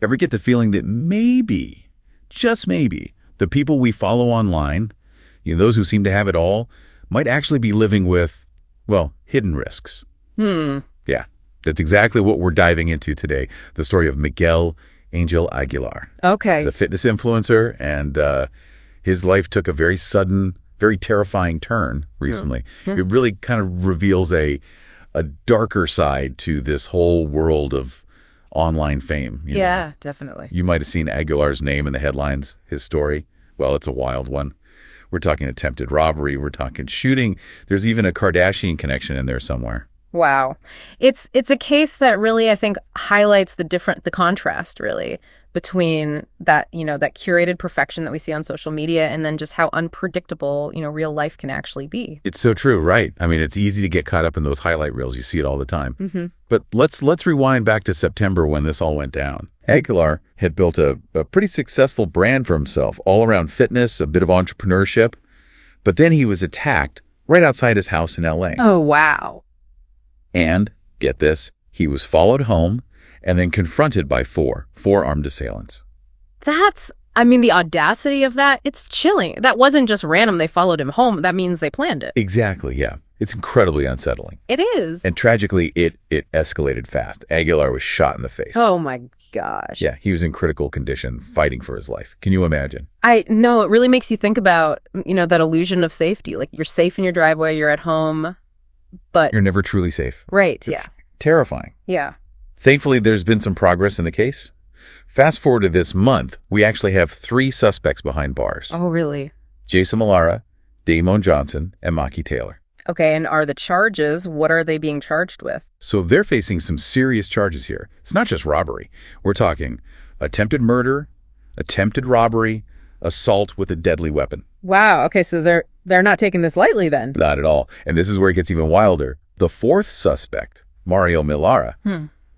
Ever get the feeling that maybe, just maybe, the people we follow online, those who seem to have it all, might actually be living with, well, hidden risks? Yeah, that's exactly what we're diving into today. The story of Miguel Angelaguilar. Okay. He's a fitness influencer, and his life took a very sudden, very terrifying turn recently. It really kind of reveals a darker side to this whole world of online fame. Yeah, definitely. You might have seen Aguilar's name in the headlines, his story. Well, it's a wild one. We're talking attempted robbery. We're talking shooting. There's even a Kardashian connection in there somewhere. Wow. It's a case that really, I think, highlights the contrast, really, between that, that curated perfection that we see on social media and then just how unpredictable, real life can actually be. It's so true, right? I mean, it's easy to get caught up in those highlight reels. You see it all the time. But let's rewind back to September when this all went down. Aguilar had built a pretty successful brand for himself, all around fitness, a bit of entrepreneurship. But then he was attacked right outside his house in L.A. Oh, wow. And, get this, he was followed home and then confronted by four armed assailants. The audacity of that, it's chilling. That wasn't just random. They followed him home. That means they planned it. Exactly, yeah. It's incredibly unsettling. It is. And tragically, it escalated fast. Aguilar was shot in the face. Oh, my gosh. Yeah, he was in critical condition, fighting for his life. Can you imagine? No, it really makes you think about, that illusion of safety. Like, you're safe in your driveway, you're at home, but you're never truly safe. Right, It's terrifying. Yeah. Thankfully, there's been some progress in the case. Fast forward to this month, we actually have 3 suspects behind bars. Oh, really? Jason Millara, Damon Johnson, and Maki Taylor. Okay, and are the charges, what are they being charged with? So they're facing some serious charges here. It's not just robbery. We're talking attempted murder, attempted robbery, assault with a deadly weapon. Wow, okay, so they're not taking this lightly then. Not at all. And this is where it gets even wilder. The 4th suspect, Mario Millara,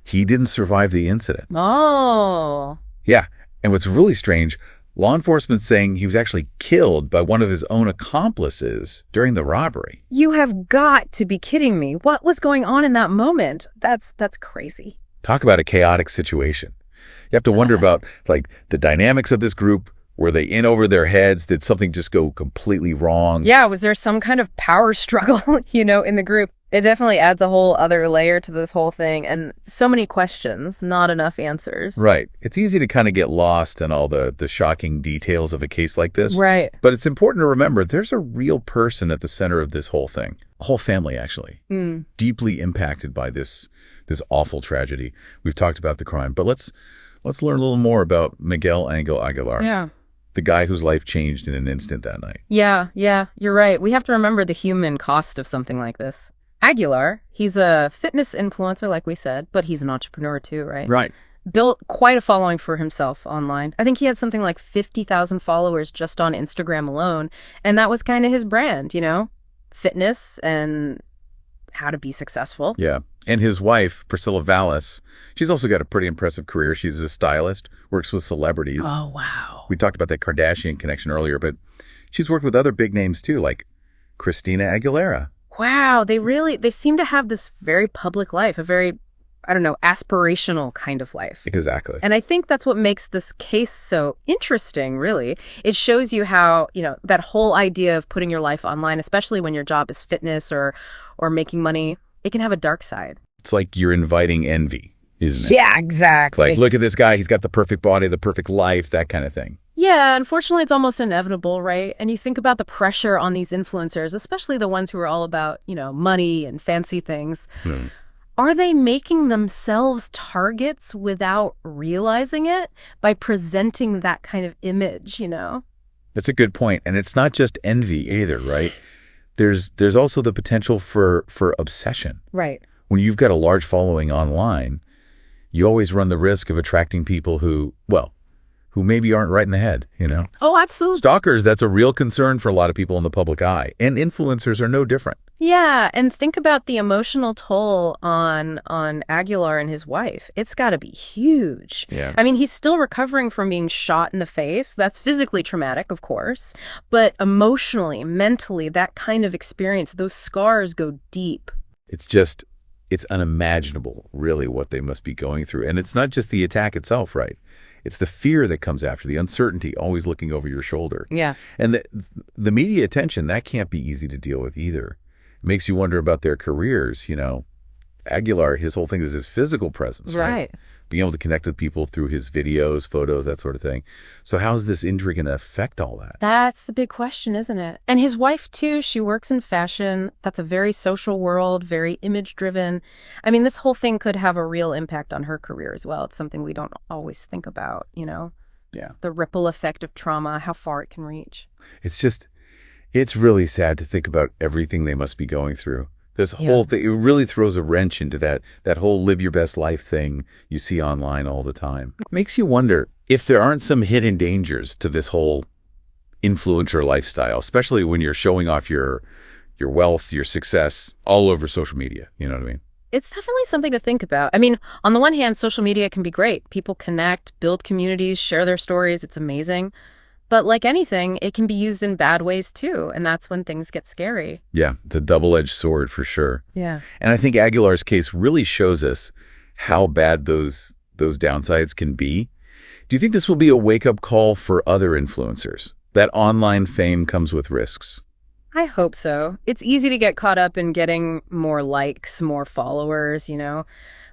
he didn't survive the incident. Oh. Yeah, and what's really strange, law enforcement's saying he was actually killed by one of his own accomplices during the robbery. You have got to be kidding me. What was going on in that moment? That's crazy. Talk about a chaotic situation. You have to wonder about, the dynamics of this group. Were they in over their heads? Did something just go completely wrong? Yeah, was there some kind of power struggle, in the group? It definitely adds a whole other layer to this whole thing, and so many questions, not enough answers. Right. It's easy to kind of get lost in all the shocking details of a case like this. Right. But it's important to remember there's a real person at the center of this whole thing. A whole family, actually. Deeply impacted by this awful tragedy. We've talked about the crime, but let's learn a little more about Miguel Angelaguilar. Yeah. The guy whose life changed in an instant that night. Yeah, you're right. We have to remember the human cost of something like this. Aguilar, he's a fitness influencer, like we said, but he's an entrepreneur too, right? Right. Built quite a following for himself online. I think he had something like 50,000 followers just on Instagram alone, and that was kind of his brand, fitness and how to be successful. Yeah. And his wife, Priscilla Vallis, she's also got a pretty impressive career. She's a stylist, works with celebrities. Oh, wow. We talked about that Kardashian connection earlier, but she's worked with other big names too, like Christina Aguilera. Wow, they seem to have this very public life, a very, aspirational kind of life. Exactly. And I think that's what makes this case so interesting, really. It shows you how, that whole idea of putting your life online, especially when your job is fitness or making money, it can have a dark side. It's like you're inviting envy, isn't it? Yeah, exactly. Like, look at this guy, he's got the perfect body, the perfect life, that kind of thing. Yeah, unfortunately, it's almost inevitable, right? And you think about the pressure on these influencers, especially the ones who are all about, money and fancy things. Are they making themselves targets without realizing it by presenting that kind of image, That's a good point. And it's not just envy either, right? There's also the potential for obsession. Right. When you've got a large following online, you always run the risk of attracting people who maybe aren't right in the head, Oh, absolutely. Stalkers, that's a real concern for a lot of people in the public eye. And influencers are no different. Yeah, and think about the emotional toll on Aguilar and his wife. It's got to be huge. Yeah. I mean, he's still recovering from being shot in the face. That's physically traumatic, of course. But emotionally, mentally, that kind of experience, those scars go deep. It's just it's unimaginable, really, what they must be going through. And it's not just the attack itself, right? It's the fear that comes after, the uncertainty, always looking over your shoulder. Yeah. And the media attention, that can't be easy to deal with either. It makes you wonder about their careers, you know. Aguilar, his whole thing is his physical presence, right? Being able to connect with people through his videos, photos, that sort of thing. So how's this injury going to affect all that? That's the big question, isn't it? And his wife, too, she works in fashion. That's a very social world, very image-driven. I mean, this whole thing could have a real impact on her career as well. It's something we don't always think about, you know? Yeah. The ripple effect of trauma, how far it can reach. It's really sad to think about everything they must be going through. This whole thing, it really throws a wrench into that whole live your best life thing you see online all the time. It makes you wonder if there aren't some hidden dangers to this whole influencer lifestyle, especially when you're showing off your wealth, your success all over social media. You know what I mean? It's definitely something to think about. I mean, on the one hand, social media can be great. People connect, build communities, share their stories. It's amazing. But like anything, it can be used in bad ways too, and that's when things get scary. Yeah, it's a double-edged sword for sure. Yeah. And I think Aguilar's case really shows us how bad those downsides can be. Do you think this will be a wake-up call for other influencers? That online fame comes with risks. I hope so. It's easy to get caught up in getting more likes, more followers, you know.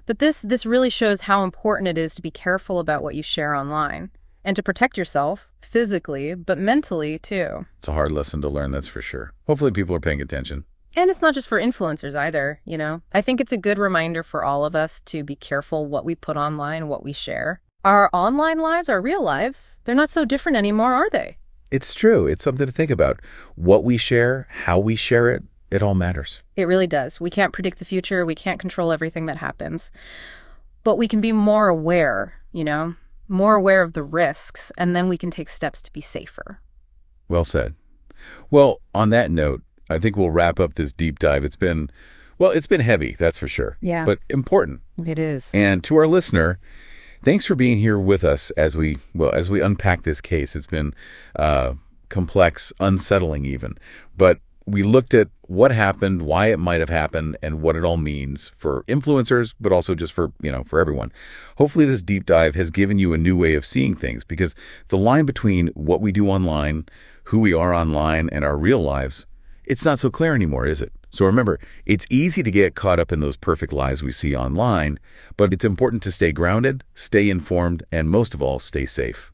But this really shows how important it is to be careful about what you share online. And to protect yourself, physically, but mentally, too. It's a hard lesson to learn, that's for sure. Hopefully people are paying attention. And it's not just for influencers either, you know. I think it's a good reminder for all of us to be careful what we put online, what we share. Our online lives, our real lives, they're not so different anymore, are they? It's true. It's something to think about. What we share, how we share it, it all matters. It really does. We can't predict the future. We can't control everything that happens. But we can be more aware, you know. More aware of the risks, and then we can take steps to be safer. Well said. Well, on that note, I think we'll wrap up this deep dive. It's been heavy, that's for sure. Yeah. But important. It is. And to our listener, thanks for being here with us as we unpack this case. It's been complex, unsettling even. But we looked at what happened, why it might have happened, and what it all means for influencers, but also just for everyone. Hopefully this deep dive has given you a new way of seeing things, because the line between what we do online, who we are online, and our real lives, it's not so clear anymore, is it? So remember, it's easy to get caught up in those perfect lives we see online, but it's important to stay grounded, stay informed, and most of all, stay safe.